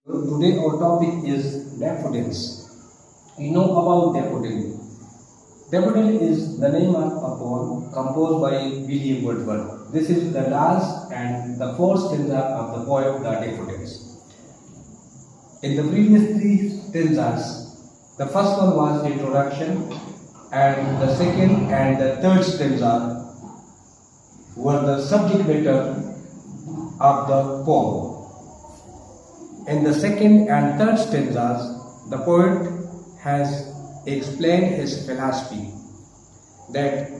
Today our topic is daffodils. You know about daffodil. Daffodil is the name of a poem composed by William Wordsworth. This is the last and the fourth stanza of the poem The Daffodils. In the previous three stanzas, the first one was introduction, and the second and the third stanza were the subject matter of the poem. In the second and third stanzas, the poet has explained his philosophy that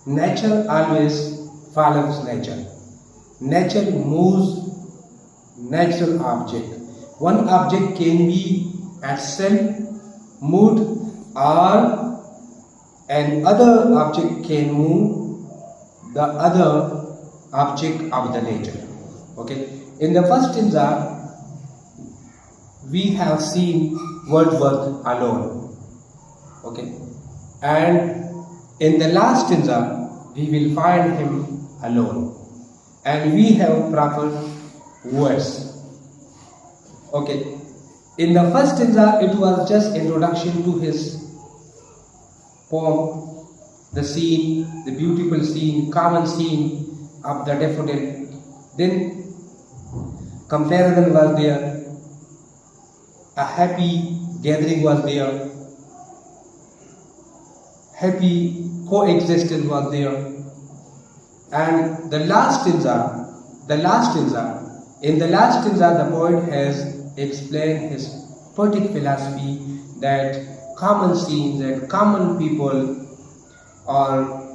nature always follows nature. Nature moves natural object. One object can be at same mood, or an other object can move the other object of the nature. Okay. In the first stanza, we have seen Wordsworth alone. Okay. And in the last stanza, we will find him alone. And we have proper words. Okay. In the first stanza, it was just introduction to his poem, the scene, the beautiful scene, common scene of the daffodil. Then comparison was there, a happy gathering was there, happy coexistence was there, and in the last stanza, the poet has explained his poetic philosophy that common scenes and common people are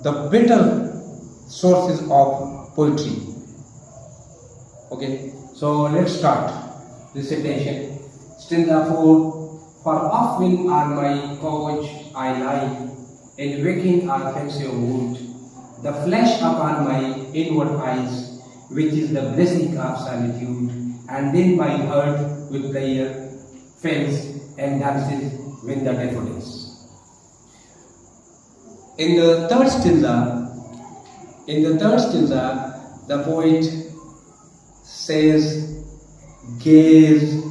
the better sources of poetry. Okay, so let's start recitation. Stanza 4. For often on my couch I lie, in waking or pensive mood, the flesh upon my inward eyes, which is the blessing of solitude, and then my heart with prayer fills and dances with the daffodils. In the third stanza, the poet says, gaze,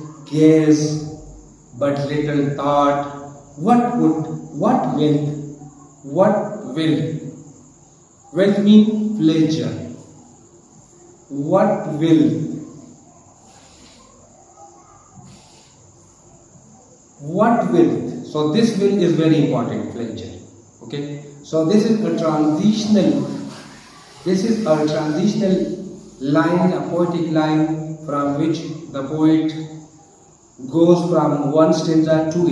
but little thought, what will? Wealth means pleasure. What will? So this will is very important, pleasure. Okay. So this is a transitional line, a poetic line from which the poet goes from one stanza to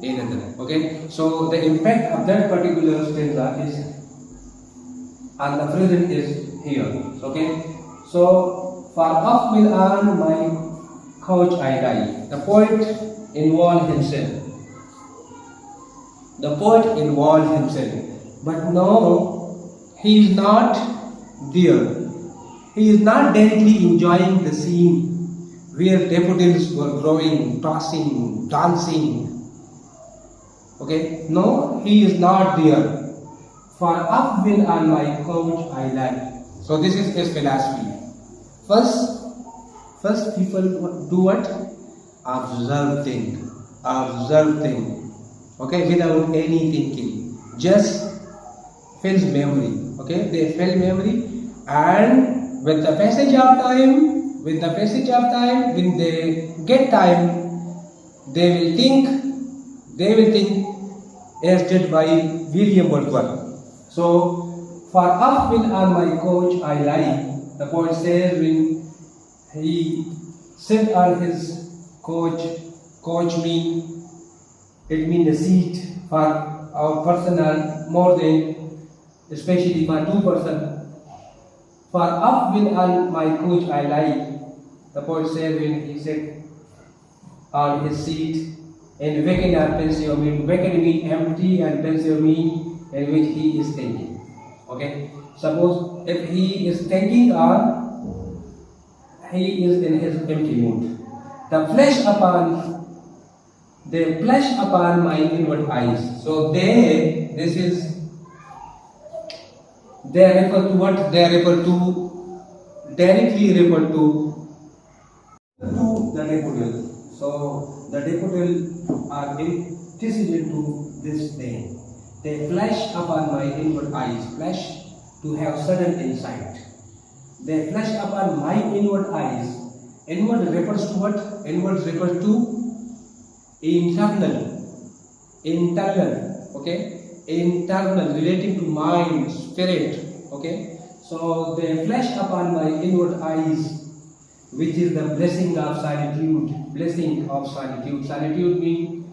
another. Okay, so the impact of that particular stanza is on the present is here. Okay, so for off will on my couch I lie. The poet involved himself. But no, he is not there. He is not directly enjoying the scene where daffodils were growing, tossing, dancing. Okay, no, he is not there. For up will on my couch I lie. So this is his philosophy. First people do what? Observe thing. Okay, without any thinking. Just fills memory. Okay, they fill memory, and with the passage of time, when they get time, they will think as did by William Wordsworth. So, for up will on my couch I lie, the poet says when he sit on his couch it means a seat for our personal, more than especially for two person. For up will on my couch I lie, the poet said when he sat on his seat, and vacant or pensive mean empty, and pensive mean in which he is thinking. Okay, suppose if he is thinking or he is in his empty mood. The flesh upon my inward eyes. So they refer to what? They refer to directly refer to the daffodil. So the daffodil are antecedent to this name. They flash upon my inward eyes, flash to have sudden insight. They flash upon my inward eyes. Inward refers to what? Inward refers to internal, okay? Internal, relating to mind, spirit, okay? So they flash upon my inward eyes, which is the blessing of solitude. Blessing of solitude. Solitude means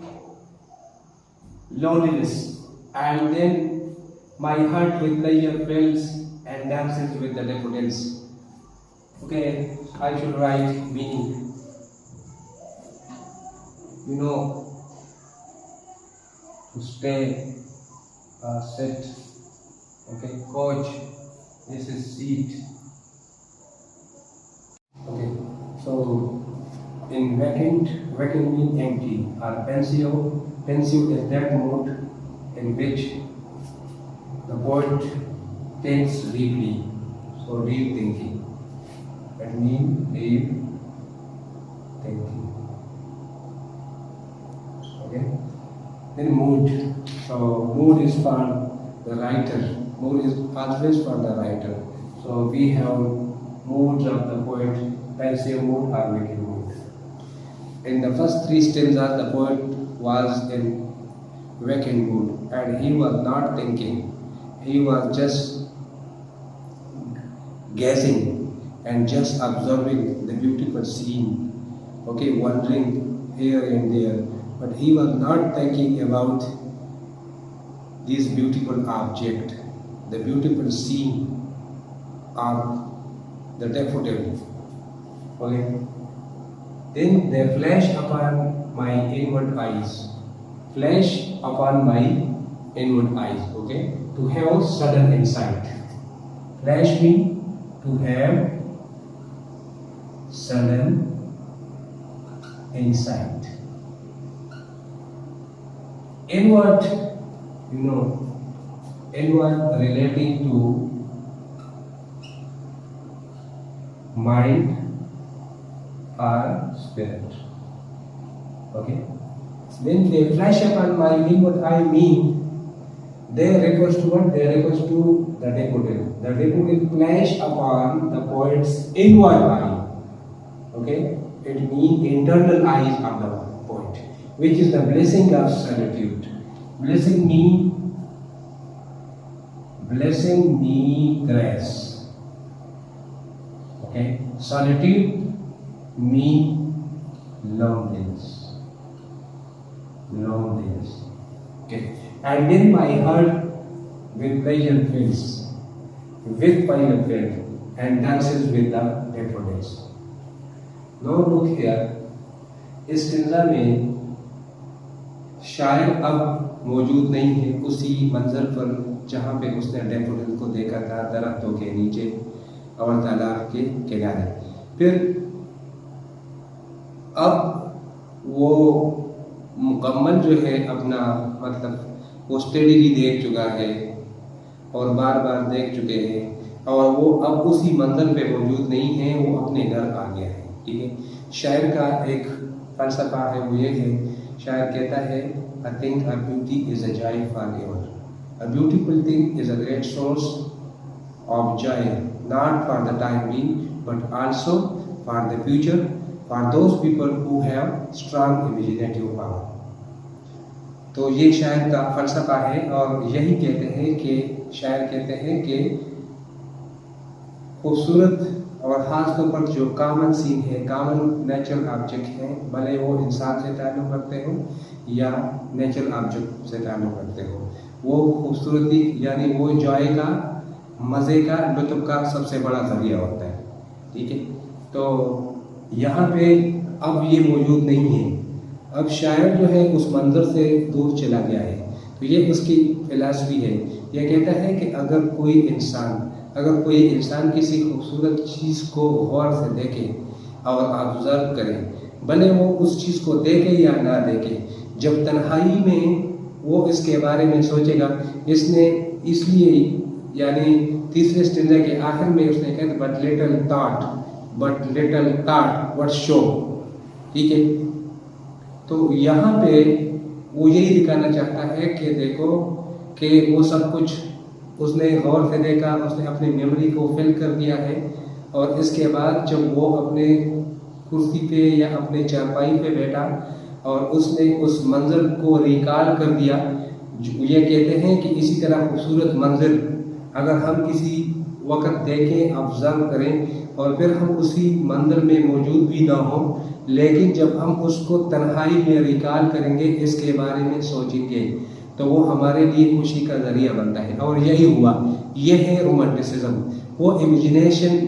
loneliness. And then my heart with pleasure fills and dances with the daffodils. Okay, I should write meaning. You know, to stay, sit. Okay, coach. This is seat. Okay, so in vacant means empty, or pensive is that mood in which the poet thinks deeply. So deep thinking. That means deep thinking. Okay. Then mood. So mood is for the writer. Mood is always for the writer. So we have moods of the poet, pensive mood or vacant mood. In the first three stanzas, the poet was in vacant mood and he was not thinking. He was just gazing and just observing the beautiful scene, okay, wandering here and there. But he was not thinking about this beautiful object, the beautiful scene of the daffodil. Okay. Then they flash upon my inward eyes. Flash upon my inward eyes. Okay. To have sudden insight. Flash me to have sudden insight. Inward, inward relating to mind or spirit. Okay. When they flash upon my inward eye mean, they refers to what? They refers to the daffodil. The daffodil flash upon the poet's inward eye. Okay. It means internal eyes of the poet, which is the blessing of solitude. Blessing me grace. Okay. Solitude means loneliness. Okay. And then my heart with pleasure fills, and dances with the daffodils. Now look here, इस stanza में शायर अब मौजूद नहीं है उसी मंजर पर जहाँ पे उसने डैफोडिल को देखा था, दरख्तों के नीचे और तालाब के किनारे। फिर अब वो मुकम्मल जो है अपना मतलब वो स्टडीली देख चुका है और बार बार देख चुके हैं और वो अब उसी मंजर पे मौजूद नहीं है, वो अपने घर आ गया है। ठीक है। शायर का एक फलसफा है, वो ये है, शायर कहता है I think a beauty is a joy forever. A beautiful thing is a great source of joy, not for the time being, but also for the future, for those people who have strong imaginative power. तो ये शायर का फलसफा है और यही कहते हैं कि शायर कहते हैं कि खूबसूरत और ख़ास तौर पर जो कॉमन सीन है, कॉमन नेचुरल ऑब्जेक्ट हैं, भले वो इंसान से ताल्लुक़ रखते हो या नेचुरल ऑब्जेक्ट से ताल्लुक़ रखते हो, वो खूबसूरती यानी वो जॉय का, मज़े का, लुत्फ़ का सबसे बड़ा ज़रिया होता है। ठीक है। तो यहाँ पे अब ये मौजूद नहीं है, अब शायर जो है उस मंजर से दूर चला गया है। तो ये उसकी फ़िलासफ़ी है। ये कहता है कि अगर कोई इंसान किसी खूबसूरत चीज़ को गौर से देखे और ऑब्ज़र्व करे, भले वो उस चीज़ को देखे या ना देखे, जब तन्हाई में वो इसके बारे में सोचेगा, इसने इसलिए यानी तीसरे स्टेंजा के आखिर में उसने कहा but little thought what show, ठीक है। तो यहाँ पे वो यही दिखाना चाहता है कि देखो कि वो सब कुछ उसने गौर से देखा, उसने अपनी मेमोरी को फिल कर दिया है, और इसके बाद जब वो अपने कुर्सी पे या अपने चारपाई पे बैठा और उसने उस मंजर को रिकॉल कर दिया। ये कहते हैं कि इसी तरह खूबसूरत मंजर अगर हम किसी वक्त देखें, ऑब्जर्व करें और फिर हम उसी मंजर में मौजूद भी ना हो, लेकिन जब हम उसको तन्हाई में रिकॉल करेंगे, इसके बारे में सोचेंगे, तो वो हमारे लिए खुशी का जरिया बनता है। और यही हुआ, ये है रोमांटिसिज्म। वो इमेजिनेशन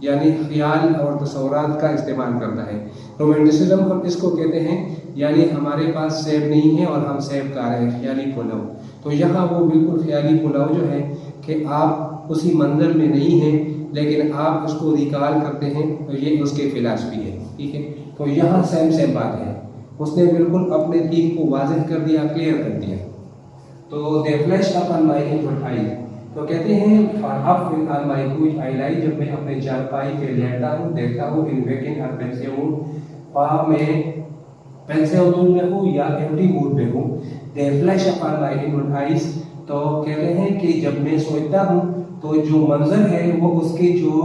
यानी ख्याल और तस्वुरात का इस्तेमाल करता है। रोमांटिसिज्म हम इसको कहते हैं, यानी हमारे पास सेब नहीं है और हम सेब खा रहे हैं, ख्याली पुलाव। तो यहाँ वो बिल्कुल ख्याली पुलाव जो है कि आप उसी मंजर में नहीं हैं, लेकिन आप उसको रिकॉल करते हैं, तो ये उसके फिलॉसफी है, ठीक है। तो यहाँ सेम बात है, उसने बिल्कुल अपने दीन को वाज़ेह कर दिया, क्लियर कर दिया। तो they flash upon my inward eye, तो कहते हैं for up with all my good I lie, जब मैं अपने चारपाई पे लेटता हूँ, देखता हूँ इन वेकिंग और पेंसियोन, पा में पेंसियोन में हूँ या एम्प्टी मूड में हूँ। दे flash upon my inward eyes, तो कहते हैं कि जब मैं सोचता हूँ तो जो मंजर है वो उसके जो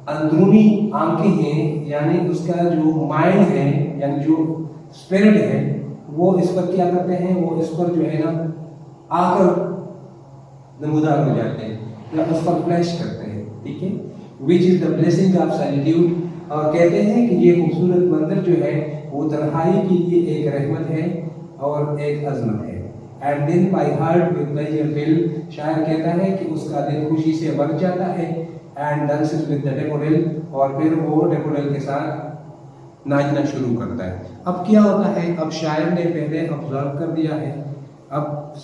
अंदरूनी आंखें हैं, यानी उसका जो माइंड है, यानी जो स्पिरिट है, वो इस पर क्या करते हैं, वो इस पर जो है ना आकर नमूदार हो जाते हैं या उस पर फ्लैश करते हैं, ठीक है। Which is the blessing of solitude, और कहते हैं कि ये खूबसूरत मंजर जो है वो तन्हाई के लिए एक रहमत है और एक अजमत है। And then my heart with pleasure fill, शायर कहता है कि उसका दिल खुशी से भर जाता है। And dances with the daffodil, और फिर वो डैफोडिल के साथ नाचना शुरू करता है। अब क्या होता है, अब शायर ने पहले ऑब्जर्व कर दिया है। अब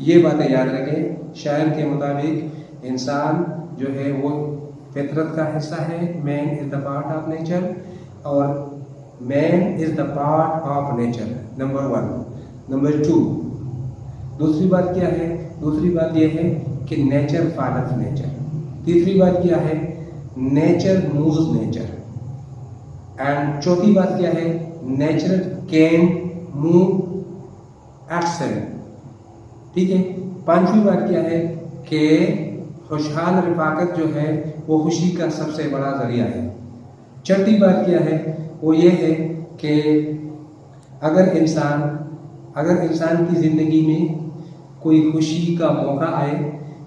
ये बातें याद रखें, शायर के मुताबिक इंसान जो है वो फितरत का हिस्सा है, man is the part of nature, और man is the part of nature, number 1। Number 2, दूसरी बात क्या है, दूसरी बात यह है कि नेचर फॉलोज नेचर। तीसरी बात क्या है, नेचर मूव्स नेचर। एंड चौथी बात क्या है, नेचर कैन मूव एक्सेल, ठीक है। पांचवी बात क्या है कि खुशहाल रफाकत जो है वो खुशी का सबसे बड़ा जरिया है। छठी बात क्या है, वो ये है कि अगर इंसान की ज़िंदगी में कोई खुशी का मौका आए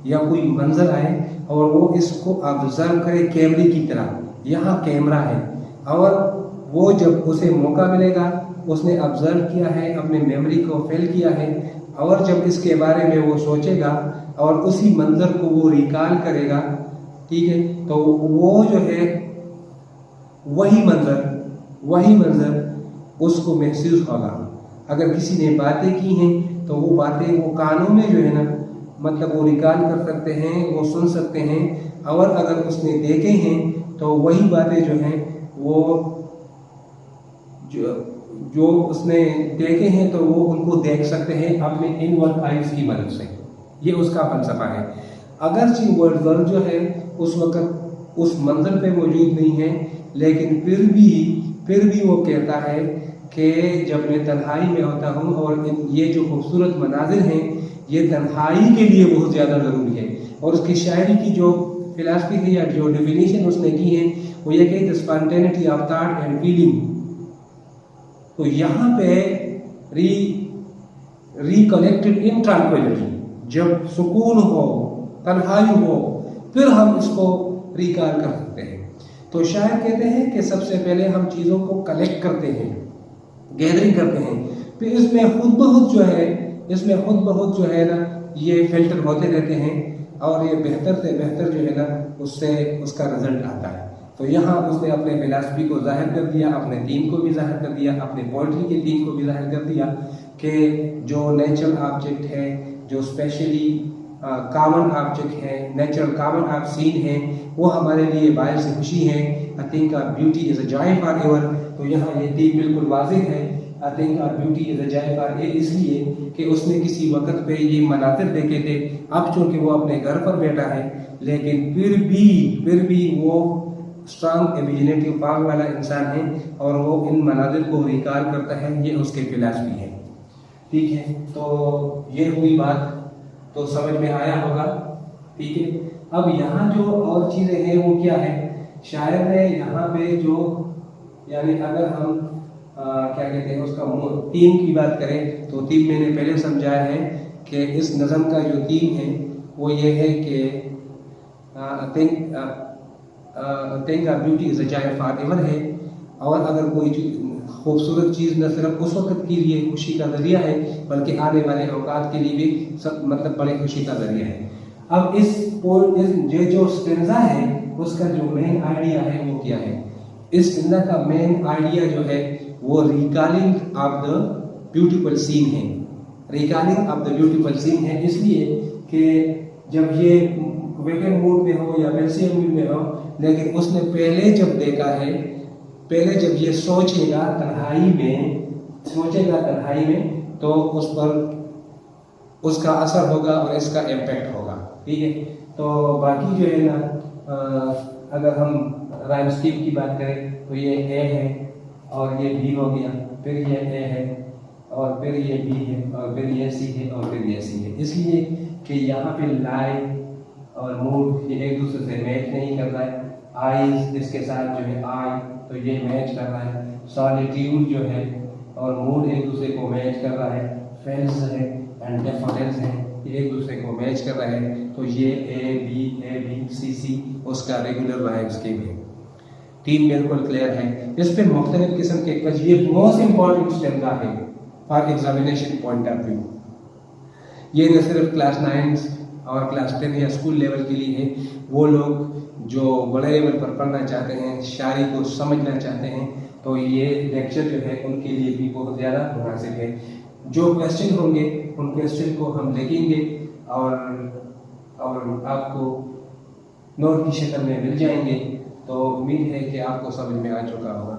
या कोई मंजर आए और वो इसको ऑब्जर्व करे कैमरे की तरह, यहाँ कैमरा है, और वो जब उसे मौका मिलेगा, उसने ऑब्जर्व किया है, अपने मेमोरी को फिल किया है, और जब इसके बारे में वो सोचेगा और उसी मंजर को वो रिकॉल करेगा, ठीक है, तो वो जो है वही मंजर उसको महसूस होगा। अगर किसी ने बातें की हैं तो वो बातें वो कानों में जो है ना, मतलब वो रिकॉल कर सकते हैं, वो सुन सकते हैं, और अगर उसने देखे हैं तो वही बातें जो हैं वो जो उसने देखे हैं तो वो उनको देख सकते हैं अपने इनवर्ड आइज की मदद से। ये उसका फलसफा है। अगरचे वर्ड जो है उस वक्त उस मंजर पे मौजूद नहीं है, लेकिन फिर भी वो कहता है कि जब मैं तन्हाई में होता हूँ और ये जो खूबसूरत मनाजिर हैं ये तन्हाई के लिए बहुत ज़्यादा ज़रूरी है। और उसकी शायरी की जो फिलासफी है या जो डेफिनेशन उसने की है वो ये कि the spontaneity of thought and feeling. तो यहाँ पे रिकनेक्टेड इन ट्रांक्विलिटी, जब सुकून हो, तन्हाई हो, फिर हम इसको रिकॉल कर सकते हैं। तो शायर कहते हैं कि सबसे पहले हम चीज़ों को कलेक्ट करते हैं, गैदरिंग करते हैं, फिर इसमें खुद बहुत जो है ना ये फिल्टर होते रहते हैं और ये बेहतर से बेहतर जो है ना उससे उसका रिजल्ट आता है। तो यहाँ उसने अपने फिलासफी को जाहिर कर दिया, अपने दीन को भी जाहिर कर दिया, अपने पोइट्री के दीन को भी जाहिर कर दिया कि जो नेचुरल ऑब्जेक्ट है, जो स्पेशली कॉमन ऑब्जेक्ट है, नेचुरल कॉमन ऑफ सीन है, वो हमारे लिए बायस खुशी है। I think beauty is a joy for ever. तो यहाँ ये दीन बिल्कुल वाज़ेह है I think our beauty is a jaifar, یہ اس لیے کہ اس نے کسی وقت پہ یہ مناظر دیکھے تھے. اب چونکہ وہ اپنے گھر پر بیٹھا ہے لیکن پھر بھی وہ اسٹرانگ امیجنیٹو پاور والا انسان ہے اور وہ ان مناظر کو ریکال کرتا ہے. یہ اس کے فلاسفی ہے. ٹھیک ہے, تو یہ ہوئی بات, تو سمجھ میں آیا ہوگا. ٹھیک ہے, اب یہاں جو اور چیزیں ہیں وہ کیا ہے, شاعر نے یہاں پہ جو یعنی اگر ہم کیا کہتے ہیں اس کا تھیم کی بات کریں تو تھیم میں نے پہلے سمجھایا ہے کہ اس نظم کا جو تھیم ہے وہ یہ ہے کہ think our beauty is a joy forever ہے. اور اگر کوئی خوبصورت چیز نہ صرف اس وقت کے لیے خوشی کا ذریعہ ہے بلکہ آنے والے اوقات کے لیے بھی مطلب بڑے خوشی کا ذریعہ ہے. اب یہ جو اسٹینزا ہے اس کا جو مین آئیڈیا ہے وہ کیا ہے؟ اس اسٹینزا کا مین آئیڈیا جو ہے وہ recalling of the beautiful scene ہے. Recalling of the beautiful scene ہے اس لیے کہ جب یہ ویکینڈ موڈ میں ہو یا ویسے موڈ میں ہو, لیکن اس نے پہلے جب دیکھا ہے, پہلے جب یہ سوچے گا تنہائی میں تو اس پر اس کا اثر ہوگا اور اس کا امپیکٹ ہوگا. ٹھیک ہے, تو باقی جو ہے نا اگر ہم رائم اسکیم کی بات کریں تو یہ اے ہے اور یہ بی ہو گیا, پھر یہ اے ہے اور پھر یہ بی ہے اور پھر یہ سی ہے اور پھر یہ سی ہے. اس لیے کہ یہاں پہ لائٹ اور موڈ یہ ایک دوسرے سے میچ نہیں کر رہا ہے. آئیز اس کے ساتھ جو ہے آئی تو یہ میچ کر رہا ہے. سالیٹیوڈ جو ہے اور موڈ ایک دوسرے کو میچ کر رہا ہے. فیلس ہے اینڈ ڈیفرنس ہے یہ ایک دوسرے کو میچ کر رہے ہیں. تو یہ اے بی سی اس کا ریگولر رائم اسکیم ہے. تین بالکل کلیئر ہے. اس پہ مختلف قسم کے یہ موسٹ امپورٹنٹ اسٹینزا ہے for examination point of view. یہ نہ صرف کلاس 9 اور کلاس 10 یا اسکول لیول کے لیے ہے, وہ لوگ جو بڑے لیول پر پڑھنا چاہتے ہیں, شاعری کو سمجھنا چاہتے ہیں, تو یہ لیکچر جو ہے ان کے لیے بھی بہت زیادہ مناسب ہے. جو کویسچن ہوں گے ان کویسچن کو ہم لکھیں گے اور آپ کو نوٹ کی شکل میں مل جائیں گے. تو امید ہے کہ آپ کو سمجھ میں آ چکا ہوگا.